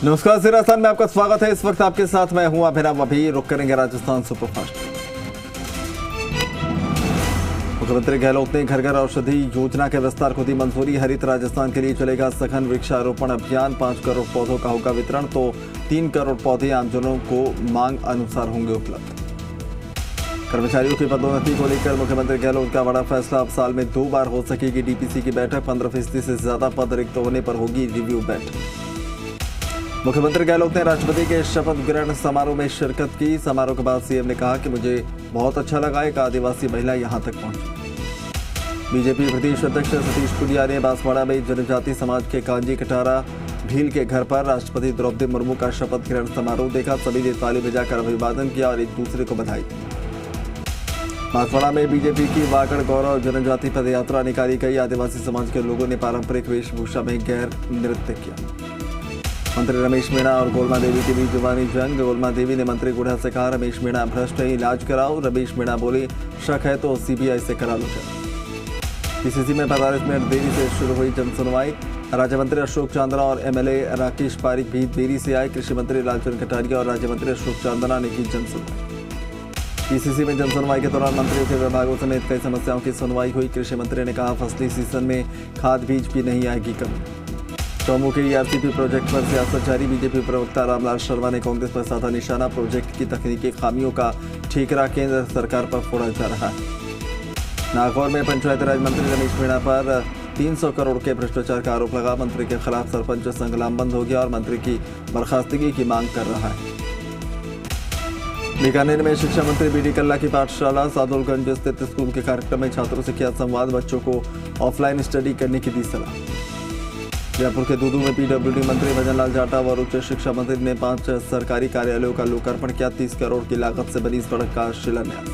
नमस्कार, राजस्थान में आपका स्वागत है। इस वक्त आपके साथ मैं हूं अभिनव। अभी रुक करेंगे राजस्थान सुपरफास्ट। मुख्यमंत्री गहलोत ने घर घर औषधि योजना के विस्तार को दी मंजूरी। हरित राजस्थान के लिए चलेगा सघन वृक्षारोपण अभियान। 5 करोड़ पौधों का होगा वितरण, तो 3 करोड़ पौधे आमजनों को मांग अनुसार होंगे उपलब्ध। कर्मचारियों की पदोन्नति को लेकर मुख्यमंत्री गहलोत का बड़ा फैसला। अब साल में 2 बार हो सकेगी डीपीसी की बैठक। 15% से ज्यादा पद रिक्त होने पर होगी रिव्यू बैठक। मुख्यमंत्री गहलोत ने राष्ट्रपति के शपथ ग्रहण समारोह में शिरकत की। समारोह के बाद सीएम ने कहा कि मुझे बहुत अच्छा लगा, एक आदिवासी महिला यहां तक पहुंची। बीजेपी प्रदेश अध्यक्ष सतीश पूनिया ने बांसवाड़ा में जनजाति समाज के कांजी कटारा भील के घर पर राष्ट्रपति द्रौपदी मुर्मू का शपथ ग्रहण समारोह देखा। सभी ने ताली बजाकर अभिवादन किया और एक दूसरे को बधाई दी। बांसवाड़ा में बीजेपी की वाकड़ गौरव जनजाति पदयात्रा निकाली गई। आदिवासी समाज के लोगों ने पारंपरिक वेशभूषा में गैर नृत्य किया। मंत्री रमेश मीणा और गोलमा देवी के बीच जुबानी जंग। गोलमा देवी ने मंत्री गुढ़ा से कहा, रमेश मीणा भ्रष्ट है, इलाज कराओ। रमेश मीणा बोले, शक है तो सीबीआई से करा लो। पीसीसी में 45 मिनट देरी से शुरू हुई जनसुनवाई। राज्य मंत्री अशोक चांदना और एमएलए राकेश पारिक भी देरी से आए। कृषि मंत्री लालचंद कटारिया और राज्य मंत्री अशोक चांदना ने की जनसुनवाई। पीसीसी में जनसुनवाई के दौरान मंत्रियों के विभागों समेत कई समस्याओं की सुनवाई हुई। कृषि मंत्री ने कहा, फसली सीजन में खाद बीज की नहीं आएगी कमी। चौमुखी ईआरसीपी प्रोजेक्ट पर सियासत जारी। बीजेपी प्रवक्ता रामलाल शर्मा ने कांग्रेस पर साधा निशाना। प्रोजेक्ट की तकनीकी खामियों का ठीकरा केंद्र सरकार पर फोड़ा जा रहा है। नागौर में पंचायत राज मंत्री रमेश मीणा पर 300 करोड़ के भ्रष्टाचार का आरोप लगा। मंत्री के खिलाफ सरपंच संघ लामबंद हो गया और मंत्री की बर्खास्तगी की मांग कर रहा है। बीकानेर में शिक्षा मंत्री बीडी कल्ला की पाठशाला सादुलगंज स्थित स्कूल के कार्यक्रम में छात्रों से किया संवाद। बच्चों को ऑफलाइन स्टडी करने की दी सलाह। जयपुर के दूदू में पीडब्ल्यूडी मंत्री भजनलाल जाटा और उच्च शिक्षा मंत्री ने 5 सरकारी कार्यालयों का लोकार्पण किया। 30 करोड़ की लागत से बनी सड़क का शिलान्यास।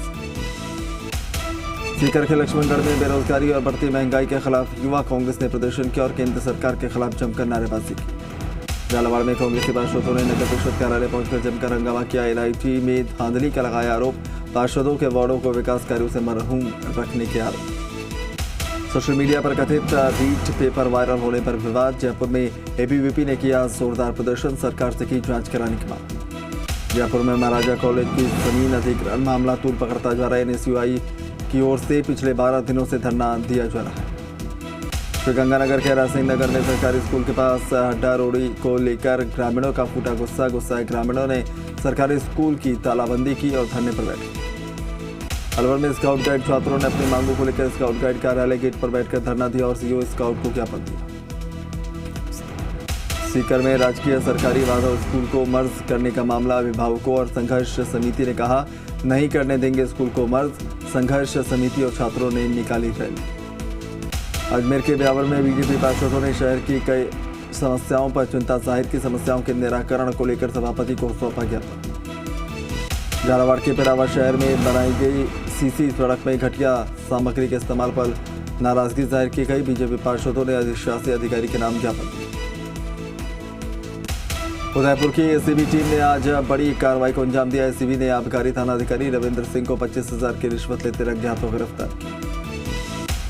सीकर के लक्ष्मणगढ़ में बेरोजगारी और बढ़ती महंगाई के खिलाफ युवा कांग्रेस ने प्रदर्शन किया और केंद्र सरकार के खिलाफ जमकर नारेबाजी की। झालावाड़ में कांग्रेसी पार्षदों ने नगर परिषद कार्यालय पहुंचकर जमकर हंगामा किया। एनआईटी में धांधली का लगाया आरोप। पार्षदों के वार्डों को विकास कार्यों से मरहूम रखने के आरोप। सोशल मीडिया पर कथित रीट पेपर वायरल होने पर विवाद। जयपुर में एबीवीपी ने किया जोरदार प्रदर्शन। सरकार से की जांच कराने की मांग। जयपुर में महाराजा कॉलेज की जमीन अधिग्रहण मामला तूल पकड़ता जा रहा है। एनएसयूआई की ओर से पिछले 12 दिनों से धरना दिया जा रहा है। श्रीगंगानगर के रासिंग नगर में सरकारी स्कूल के पास हड्डा रोड़ी को लेकर ग्रामीणों का फूटा गुस्सा। ग्रामीणों ने सरकारी स्कूल की तालाबंदी की और धरने पर बैठे। अलवर में स्काउट गाइड छात्रों ने अपनी मांगों को लेकर स्काउट गाइड कार्यालय गेट पर बैठकर धरना दिया और सीईओ स्काउट को ज्ञापन दिया। सीकर में राजकीय सरकारी माधव स्कूल को मर्ज करने का मामला। अभिभावकों और संघर्ष समिति ने कहा, नहीं करने देंगे स्कूल को मर्ज। संघर्ष समिति और छात्रों ने निकाली रैली। अजमेर के ब्यावर में बीजेपी पार्षदों ने शहर की कई समस्याओं पर चिंता जाहिर की। समस्याओं के निराकरण को लेकर सभापति को सौंपा ज्ञापन। झालावाड़ के पिरावा शहर में बनाई गई सीसी सड़क में घटिया सामग्री के इस्तेमाल पर नाराजगी जाहिर की गई। बीजेपी पार्षदों ने अधिशासी अधिकारी के नाम ज्ञापन दिया। उदयपुर की एसीबी टीम ने आज बड़ी कार्रवाई को अंजाम दिया। एसीबी ने आबकारी थानाधिकारी रविंद्र सिंह को 25,000 की रिश्वत लेते रंगे हाथों गिरफ्तार किया।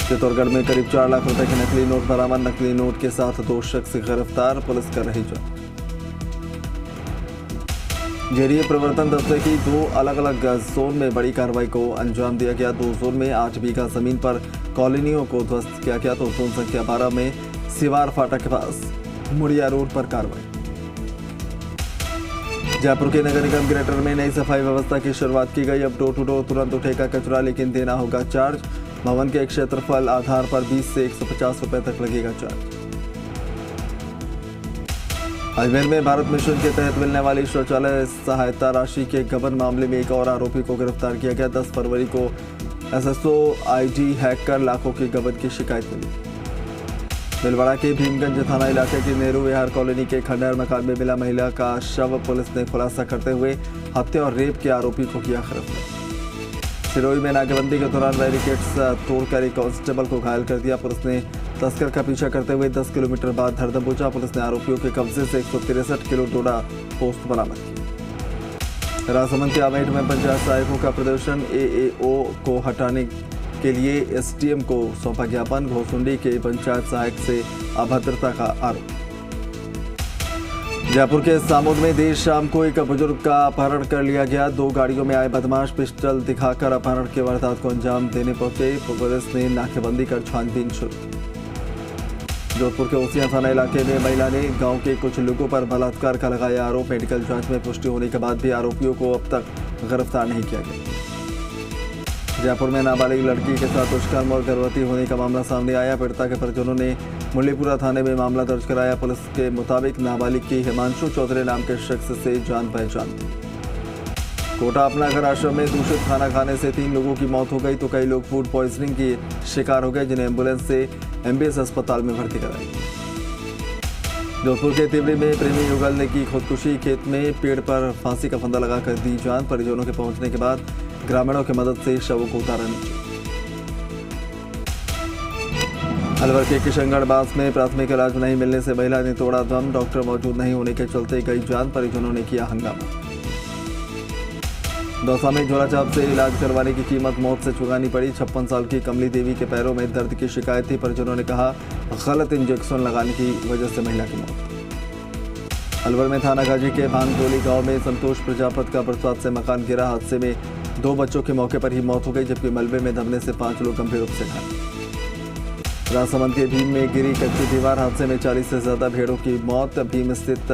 चित्तौड़गढ़ में करीब 4 लाख रुपए के नकली नोट बरामद। नकली नोट के साथ 2 शख्स गिरफ्तार, पुलिस कर रही जांच। जेडीए प्रवर्तन दस्ते की 2 अलग अलग जोन में बड़ी कार्रवाई को अंजाम दिया गया। 2 जोन में 8 बीघा जमीन पर कॉलोनियों को ध्वस्त किया गया। तो जोन संख्या 12 में सिवार फाटक के पास मुड़िया रोड पर कार्रवाई। जयपुर के नगर निगम ग्रेटर में नई सफाई व्यवस्था की शुरुआत की गई। अब डोर टू डोर तुरंत उठेगा कचरा, लेकिन देना होगा चार्ज। भवन के क्षेत्रफल आधार पर 20 से 150 रुपए तक लगेगा चार्ज। अजमेर में भारत मिशन के तहत मिलने वाली शौचालय सहायता राशि के गबन मामले में एक और आरोपी को गिरफ्तार किया गया। 10 फरवरी को एसएसओ आईडी हैक कर लाखों की गबन की शिकायत मिली। भीलवाड़ा के भीमगंज थाना इलाके की नेहरू विहार कॉलोनी के खंडहर मकान में मिला महिला का शव। पुलिस ने खुलासा करते हुए हत्या और रेप के आरोपी को किया गिरफ्तार। सिरोही में नाकेबंदी के दौरान बैरिकेड्स तोड़कर एक कांस्टेबल को घायल कर दिया। पुलिस ने तस्कर का पीछा करते हुए 10 किलोमीटर बाद धरदम पहुंचा। पुलिस ने आरोपियों के कब्जे से 163 किलो डोडा पोस्ट बरामद किया। राजसमंद के आमेठ में पंचायत सहायकों का प्रदर्शन। एएओ को हटाने के लिए एसडीएम को सौंपा ज्ञापन। घोसुंडी के पंचायत सहायक से अभद्रता का आरोप। जयपुर के सामुद में देर शाम को एक बुजुर्ग का अपहरण कर लिया गया। 2 गाड़ियों में आए बदमाश पिस्टल दिखाकर अपहरण के वारदात को अंजाम देने पहुंचे। पुलिस ने नाकेबंदी कर छानबीन शुरू की। जोधपुर के ओसियां थाना इलाके में महिला ने गांव के कुछ लोगों पर बलात्कार का लगाया आरोप। मेडिकल जांच में पुष्टि होने के बाद भी आरोपियों को अब तक गिरफ्तार नहीं किया गया। जयपुर में नाबालिग लड़की के साथ दुष्कर्म और गर्भवती होने का मामला सामने आया। पीड़िता के परिजनों ने मुल्लीपुरा थाने में मामला दर्ज कराया। पुलिस के मुताबिक नाबालिग की हिमांशु चौधरी नाम के शख्स से जान पहचान थी। कोटा अपना घर आश्रम में दूषित खाना खाने से 3 लोगों की मौत हो गई तो कई लोग फूड पॉइजनिंग की शिकार हो गए, जिन्हें एम्बुलेंस से एमबीएस अस्पताल में भर्ती कराई। जोधपुर के तिवरी में प्रेमी युगल ने की खुदकुशी। खेत में पेड़ पर फांसी का फंदा लगाकर दी जान। परिजनों के पहुंचने के बाद ग्रामीणों की मदद से शवों को उतारा नीचे। अलवर के किशनगढ़ बास में प्राथमिक इलाज नहीं मिलने से महिला ने तोड़ा दम। डॉक्टर मौजूद नहीं होने के चलते गई जान। परिजनों ने किया हंगामा। दौसा में झोलाछाप से इलाज करवाने की कीमत मौत से चुकानी पड़ी। 56 साल की कमली देवी के पैरों में दर्द की शिकायत थी। परिजनों ने कहा गलत इंजेक्शन लगाने की वजह से महिला की मौत। अलवर में थाना गाजी के भानटोली गांव में संतोष प्रजापत का बरसात से मकान गिरा। हादसे में 2 बच्चों की मौके पर ही मौत हो गई, जबकि मलबे में दबने से 5 लोग गंभीर रूप से घायल। राजसमंद के भीम में गिरी कच्ची दीवार। हादसे में 40 से ज्यादा भेड़ों की मौत। भीम स्थित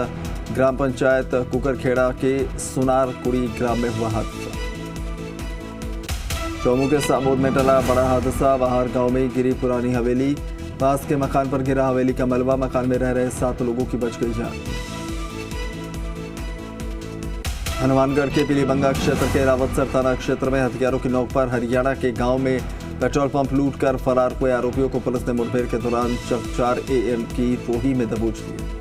ग्राम पंचायत कुकरखेड़ा के सुनारकुड़ी ग्राम में हुआ हादसा। चौमू के सामुद में टला बड़ा हादसा। बाहर गांव में गिरी पुरानी हवेली। पास के मकान पर गिरा हवेली का मलबा। मकान में रह रहे 7 लोगों की बच गई जान। हनुमानगढ़ के पीलीबंगा क्षेत्र के रावतसर थाना क्षेत्र में हथियारों की नोक पर हरियाणा के गांव में पेट्रोल पंप लूट कर फरार हुए आरोपियों को पुलिस ने मुठभेड़ के दौरान 4 AM की रोही में दबोच लिया।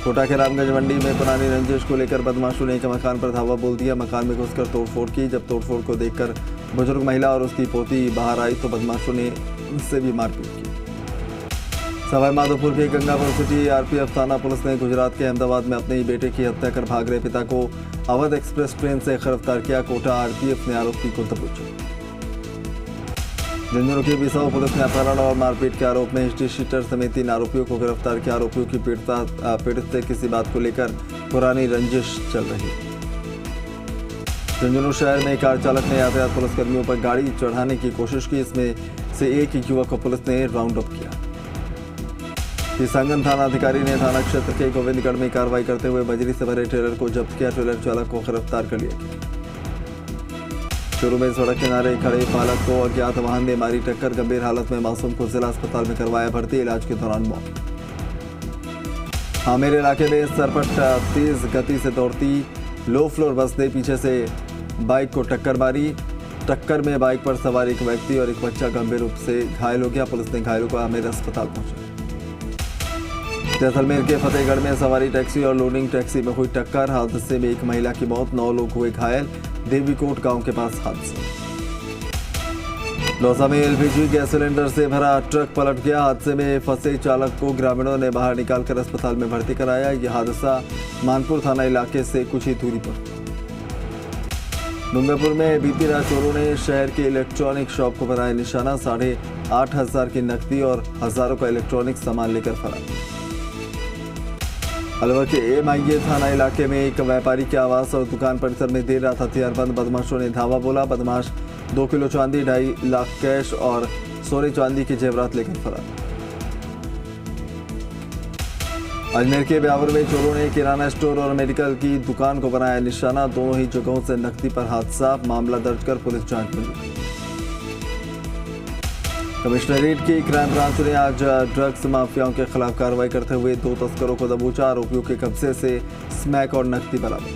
कोटा के रामगंज मंडी में पुरानी रंजिश को लेकर बदमाशों ने एक मकान पर धावा बोल दिया। मकान में घुसकर तोड़फोड़ की। जब तोड़फोड़ को देखकर बुजुर्ग महिला और उसकी पोती बाहर आई तो बदमाशों ने उनसे भी मारपीट की। सवाई माधोपुर के गंगापुर सिटी आरपीएफ थाना पुलिस ने गुजरात के अहमदाबाद में अपने ही बेटे की हत्या कर भाग रहे पिता को अवध एक्सप्रेस ट्रेन से गिरफ्तार किया। कोटा आरपीएफ ने आरोपी को दबोचा। झुंझुनू की बिसाऊ पुलिस ने अपहरण और मारपीट के आरोप में हिस्ट्री शीटर समेत 3 आरोपियों को गिरफ्तार किया। आरोपियों की पीड़ित से किसी बात को लेकर पुरानी रंजिश चल रही। झुंझुनू शहर में कार चालक ने यातायात पुलिसकर्मियों पर गाड़ी चढ़ाने की कोशिश की। इसमें से एक युवक को पुलिस ने राउंड अप किया। किसानगंज थाना अधिकारी ने थाना क्षेत्र के गोविंदगढ़ में कार्रवाई करते हुए बजरी से भरे ट्रेलर को जब्त किया। ट्रेलर चालक को गिरफ्तार कर लिया गया। चूरू में सड़क किनारे खड़े बालक को अज्ञात वाहन ने मारी टक्कर। गंभीर हालत में मासूम को जिला अस्पताल में करवाया भर्ती। इलाज के दौरान मौत। आमेर इलाके में सरपट तेज गति से दौड़ती लो फ्लोर बस ने पीछे से बाइक को टक्कर मारी। टक्कर में बाइक पर सवार एक व्यक्ति और एक बच्चा गंभीर रूप से घायल हो गया। पुलिस ने घायलों को आमेर अस्पताल पहुंचाया। जैसलमेर के फतेहगढ़ में सवारी टैक्सी और लोडिंग टैक्सी में हुई टक्कर। हादसे में एक महिला की मौत, 9 लोग हुए घायल। देवीकोट गांव के पास हादसा। दौसा में एलपीजी गैस सिलेंडर से भरा ट्रक पलट गया। हादसे में फंसे चालक को ग्रामीणों ने बाहर निकालकर अस्पताल में भर्ती कराया। यह हादसा मानपुर थाना इलाके से कुछ ही दूरी पर। डूंगरपुर में बीती रात चोरों ने शहर के इलेक्ट्रॉनिक शॉप को बनाया निशाना। 8,500 की नकदी और हजारों का इलेक्ट्रॉनिक सामान लेकर फरार। अलवर के MIA थाना इलाके में एक व्यापारी के आवास और दुकान परिसर में देर रात हथियारबंद बदमाशों ने धावा बोला। बदमाश 2 किलो चांदी, 2.5 लाख कैश और सोने चांदी के जेवरात लेकर फरार। अजमेर के ब्यावर में चोरों ने किराना स्टोर और मेडिकल की दुकान को बनाया निशाना। दोनों ही जगहों से नकदी पर हादसा। मामला दर्ज कर पुलिस जांच में जुटी। कमिश्नरेट की क्राइम ब्रांच ने आज ड्रग्स माफियाओं के खिलाफ कार्रवाई करते हुए 2 तस्करों को दबोचा। आरोपियों के कब्जे से स्मैक और नकदी बरामद।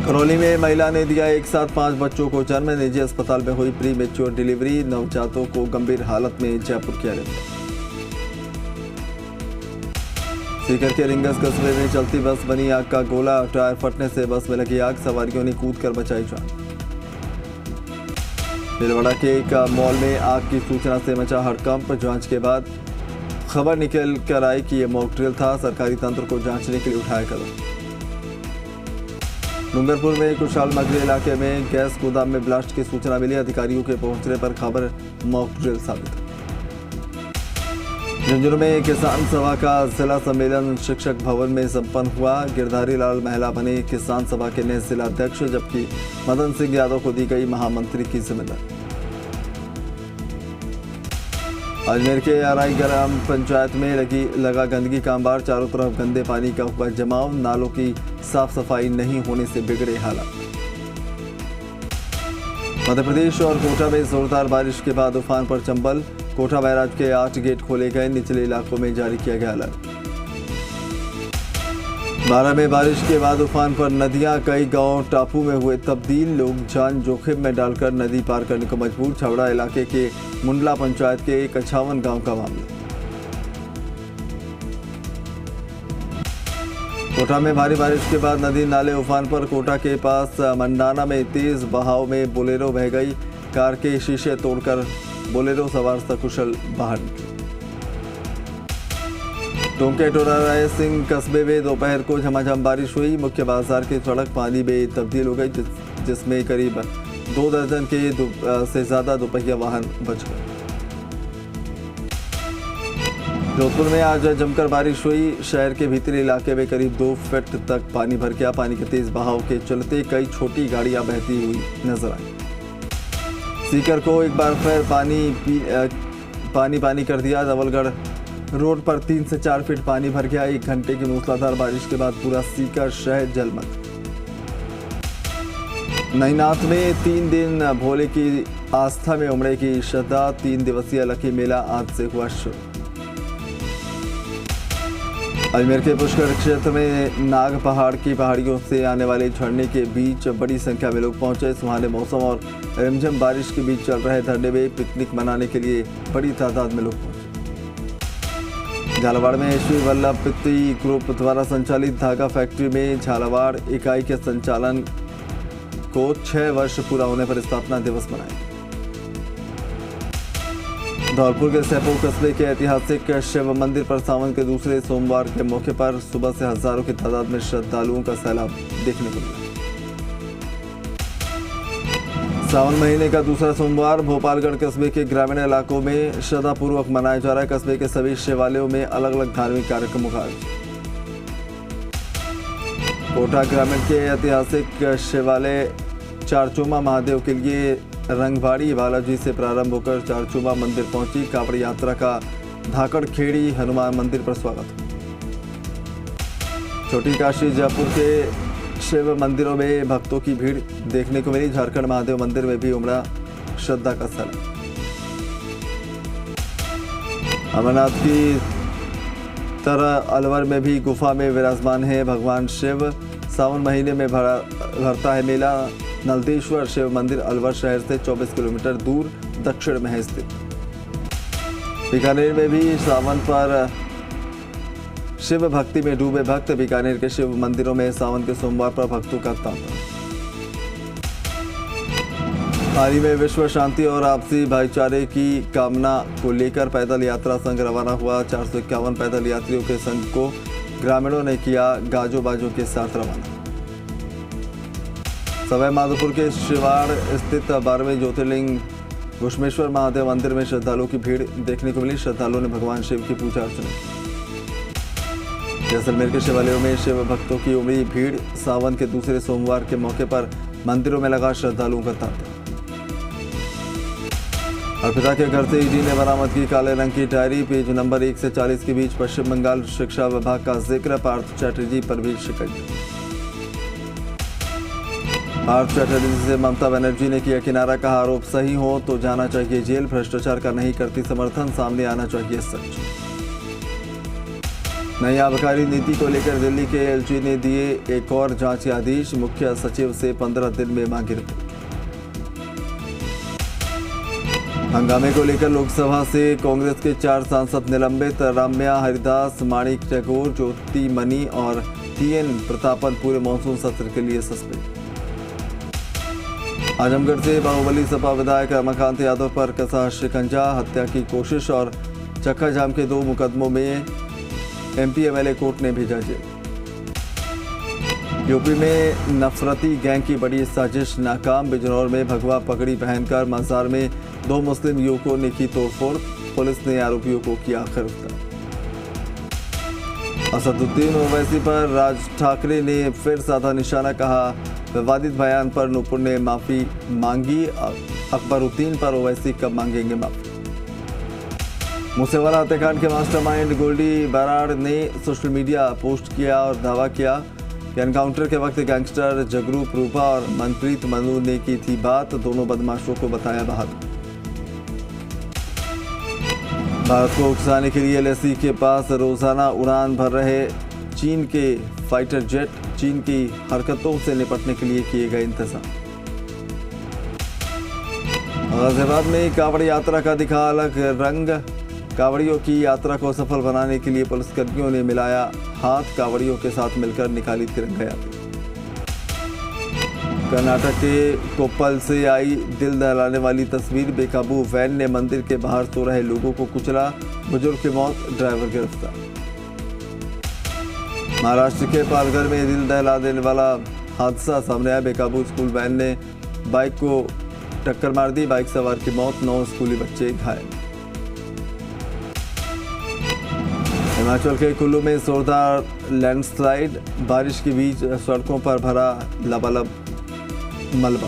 करौली में महिला ने दिया एक साथ 5 बच्चों को जन्म। निजी अस्पताल में हुई प्री मेच्योर डिलीवरी। नवजातों को गंभीर हालत में जयपुर किया गया। सीकर के रिंगस कस्बे में चलती बस बनी आग का गोला। टायर फटने से बस में लगी आग। सवारियों ने कूदकर बचाई जान। भीलवाड़ा के एक मॉल में आग की सूचना से मचा हड़कंप। जांच के बाद खबर निकल कर आई कि यह मॉक ड्रिल था। सरकारी तंत्र को जांचने के लिए उठाया कदम। डूंगरपुर में कुशाल मगरी इलाके में गैस गोदाम में ब्लास्ट की सूचना मिली। अधिकारियों के पहुंचने पर खबर मॉक ड्रिल साबित। झुंझुनू में किसान सभा का जिला सम्मेलन शिक्षक भवन में संपन्न हुआ। गिरधारी लाल महिला बने किसान सभा के नए जिला अध्यक्ष, जबकि मदन सिंह यादव को दी गई महामंत्री की जिम्मेदारी। अजमेर के आरआई ग्राम पंचायत में लगा गंदगी का अंबार, चारों तरफ गंदे पानी का हुआ जमाव, नालों की साफ सफाई नहीं होने से बिगड़े हालात। मध्य प्रदेश और कोटा में जोरदार बारिश के बाद उफान पर चंबल, कोटा बैराज के 8 गेट खोले गए, निचले इलाकों में जारी किया गया अलर्ट। 12 में बारिश के बाद उफान पर नदियां, कई गांव टापू में हुए तब्दील, लोग जान जोखिम में डालकर नदी पार करने को मजबूर। छावड़ा इलाके के मुंडला पंचायत के 51 गांव का मामला। कोटा में भारी बारिश के बाद नदी नाले उफान पर, कोटा के पास मंडाना में तेज बहाव में बोलेरो बह गई, कार के शीशे तोड़कर बोलेरो सवार सकुशल बाहर निकले। टोंके टोरा राय सिंह कस्बे में दोपहर को झमाझम बारिश हुई, मुख्य बाजार की सड़क पानी में तब्दील हो गई, जिसमें करीब 2 दर्जन के से ज्यादा दोपहिया वाहन बच गए। जोधपुर में आज जमकर बारिश हुई, शहर के भीतरी इलाके में करीब 2 फीट तक पानी भर गया। पानी के तेज बहाव के चलते कई छोटी गाड़ियां बहती हुई नजर आई। सीकर को एक बार फिर पानी कर दिया, धवलगढ़ रोड पर 3 से 4 फीट पानी भर गया। 1 घंटे की मूसलाधार बारिश के बाद पूरा सीकर शहर जलमग्न। नईनाथ में 3 दिन भोले की आस्था में उमड़े की श्रद्धा, 3 दिवसीय लकी मेला आज से हुआ शुरू। अजमेर के पुष्कर क्षेत्र में नाग पहाड़ की पहाड़ियों से आने वाले झरने के बीच बड़ी संख्या में लोग पहुंचे। सुहाने मौसम और रिमझिम बारिश के बीच चल रहे धरने में पिकनिक मनाने के लिए बड़ी तादाद में लोग पहुंचे। झालावाड़ में श्री वल्लभ पित्ती ग्रुप द्वारा संचालित धागा फैक्ट्री में झालावाड़ इकाई के संचालन को 6 वर्ष पूरा होने पर स्थापना दिवस मनाया। धौलपुर के सैपो कस्बे के ऐतिहासिक शिव मंदिर पर सावन के दूसरे सोमवार के मौके पर सुबह से हजारों की तादाद में श्रद्धालुओं का सैलाब देखने को मिला। सावन महीने का दूसरा सोमवार भोपालगढ़ कस्बे के ग्रामीण इलाकों में श्रद्धापूर्वक मनाया जा रहा है। कस्बे के सभी शिवालयों में अलग अलग धार्मिक कार्यक्रमों का आयोजन। कोटा ग्रामीण के ऐतिहासिक शिवालय चारचूमा महादेव के लिए रंगवाड़ी बालाजी से प्रारंभ होकर चारचूमा मंदिर पहुंची। कांवड़ यात्रा का धाकड़ खेड़ी हनुमान मंदिर पर स्वागत। छोटी काशी जयपुर के शिव मंदिरों में भक्तों की भीड़ देखने को मिली। झारखंड महादेव मंदिर में भी उमड़ा श्रद्धा का सैलाब। अमरनाथ की तरह अलवर में भी गुफा में विराजमान है भगवान शिव। सावन महीने में भरता है मेला। नलदेश्वर शिव मंदिर अलवर शहर से 24 किलोमीटर दूर दक्षिण में है स्थित। बीकानेर में भी सावन पर शिव भक्ति में डूबे भक्त। बीकानेर के शिव मंदिरों में सावन के सोमवार पर भक्तों का तांता। हाल ही में विश्व शांति और आपसी भाईचारे की कामना को लेकर पैदल यात्रा संघ रवाना हुआ। 451 पैदल यात्रियों के संघ को ग्रामीणों ने किया गाजो बाजो के साथ रवाना। सवाई माधोपुर के शिवाड़ स्थित 12वें ज्योतिर्लिंग घुश्मेश्वर महादेव मंदिर में श्रद्धालुओं की भीड़ देखने को मिली। श्रद्धालुओं ने भगवान शिव की पूजा अर्चना की। जैसलमेर के शिवालयों में शिव भक्तों की उमड़ी भीड़। सावन के दूसरे सोमवार के मौके पर मंदिरों में लगा श्रद्धालुओं का तांता। अर्पिता के घर से ईडी ने बरामद की काले रंग की डायरी। पेज नंबर 1 से 40 के बीच पश्चिम बंगाल शिक्षा विभाग का जिक्र। पार्थ चैटर्जी पर भी शिकायत। पार्थ चैटर्जी से ममता बनर्जी ने किया किनारा, कहा आरोप सही हो तो जाना चाहिए जेल, भ्रष्टाचार का नहीं करती समर्थन, सामने आना चाहिए सच। नई आबकारी नीति को लेकर दिल्ली के एलजी ने दिए एक और जांच आदेश। मुख्य सचिव से 15 दिन में मांगी रिपोर्ट। हंगामे को लेकर लोकसभा से कांग्रेस के 4 सांसद निलंबित। राम्या हरिदास, माणिक टैगोर, ज्योति मनी और TN प्रतापन पूरे मानसून सत्र के लिए सस्पेंड। आजमगढ़ से बाहुबली सपा विधायक रमाकांत यादव पर कसा शिकंजा। हत्या की कोशिश और चक्का जाम के 2 मुकदमों में MP MLA कोर्ट ने भेजा जेल। यूपी में नफरती गैंग की बड़ी साजिश नाकाम। बिजनौर में भगवा पगड़ी पहनकर मजार में 2 मुस्लिम युवकों ने की तोड़फोड़। पुलिस ने आरोपियों को किया गिरफ्तार। असदुद्दीन ओवैसी पर राज ठाकरे ने फिर साधा निशाना, कहा विवादित बयान पर नूपुर ने माफी मांगी। अकबरुद्दीन पर ओवैसी कब मांगेंगे माफी। मूसेवाला हत्याकांड के मास्टरमाइंड गोल्डी बराड़ ने सोशल मीडिया पोस्ट किया और दावा किया कि एनकाउंटर के वक्त गैंगस्टर जगरूप रूपा और मनप्रीत मनु ने की थी बात। दोनों बदमाशों को बताया बहादुर। भारत को उकसाने के लिए एलएसी के पास रोजाना उड़ान भर रहे चीन के फाइटर जेट, चीन की हरकतों से निपटने के लिए किए गए इंतजाम। गाजियाबाद में कांवड़ यात्रा का दिखा अलग रंग, कांवड़ियों की यात्रा को सफल बनाने के लिए पुलिसकर्मियों ने मिलाया हाथ, कांवड़ियों के साथ मिलकर निकाली तिरंगा यात्रा। कर्नाटक के कोप्पल से आई दिल दहलाने वाली तस्वीर, बेकाबू वैन ने मंदिर के बाहर सो रहे लोगों को कुचला, बुजुर्ग की मौत, ड्राइवर गिरफ्तार। महाराष्ट्र के पालघर में दिल दहला देने वाला हादसा सामने आया, बेकाबू स्कूल वैन ने बाइक को टक्कर मार दी, बाइक सवार की मौत, 9 स्कूली बच्चे घायल। हिमाचल के कुल्लू में जोरदार लैंडस्लाइड, बारिश के बीच सड़कों पर भरा लबालब मलबा।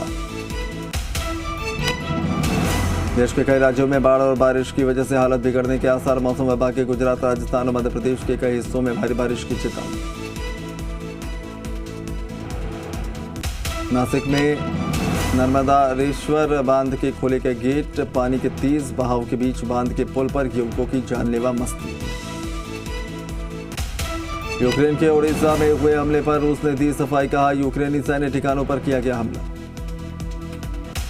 देश के कई राज्यों में बाढ़ और बारिश की वजह से हालत बिगड़ने के आसार, मौसम विभाग के गुजरात, राजस्थान और मध्य प्रदेश के कई हिस्सों में भारी बारिश की चेतावनी। नासिक में नर्मदारेश्वर बांध के खोले गए गेट, पानी के तेज बहाव के बीच बांध के पुल पर युवकों की जानलेवा मस्ती। यूक्रेन के ओडिशा में हुए हमले पर रूस ने दी सफाई, कहा यूक्रेनी सैन्य ठिकानों पर किया गया हमला।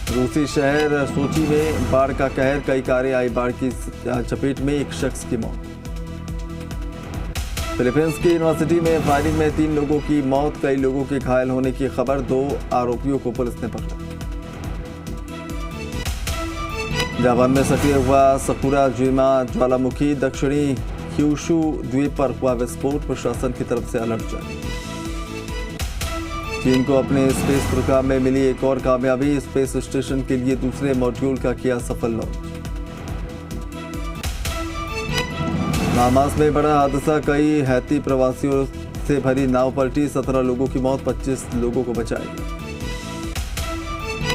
रूसी शहर सोची में बाढ़ का कहर, कई कारें आई बाढ़ की चपेट में, एक शख्स की मौत। फिलीपींस की यूनिवर्सिटी में फायरिंग में 3 लोगों की मौत, कई लोगों के घायल होने की खबर, 2 आरोपियों को पुलिस ने पकड़ा। जापान में सक्रिय हुआ सकुरा जुमा ज्वालामुखी, दक्षिणी क्यूशु द्वीप पर हुआ विस्फोट, प्रशासन की तरफ से अलर्ट जारी। चीन को अपने स्पेस प्रोग्राम में मिली एक और कामयाबी, स्पेस स्टेशन के लिए दूसरे मॉड्यूल का किया सफल लॉन्च। बाहामास में बड़ा हादसा, कई हैती प्रवासियों से भरी नाव पलटी, 17 लोगों की मौत, 25 लोगों को बचाया गया।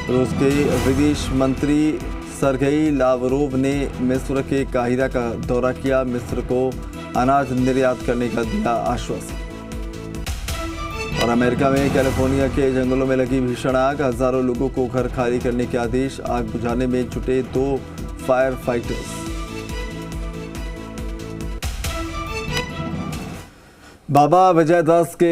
रूस के विदेश मंत्री सरगेई लावरोव ने मिस्र के काहिरा का दौरा किया, मिस्र को अनाज निर्यात करने का दिया आश्वासन। और अमेरिका में कैलिफोर्निया के जंगलों में लगी भीषण आग, हजारों लोगों को घर खाली करने के आदेश, आग बुझाने में जुटे 2 फायर फाइटर्स। बाबा विजय दास के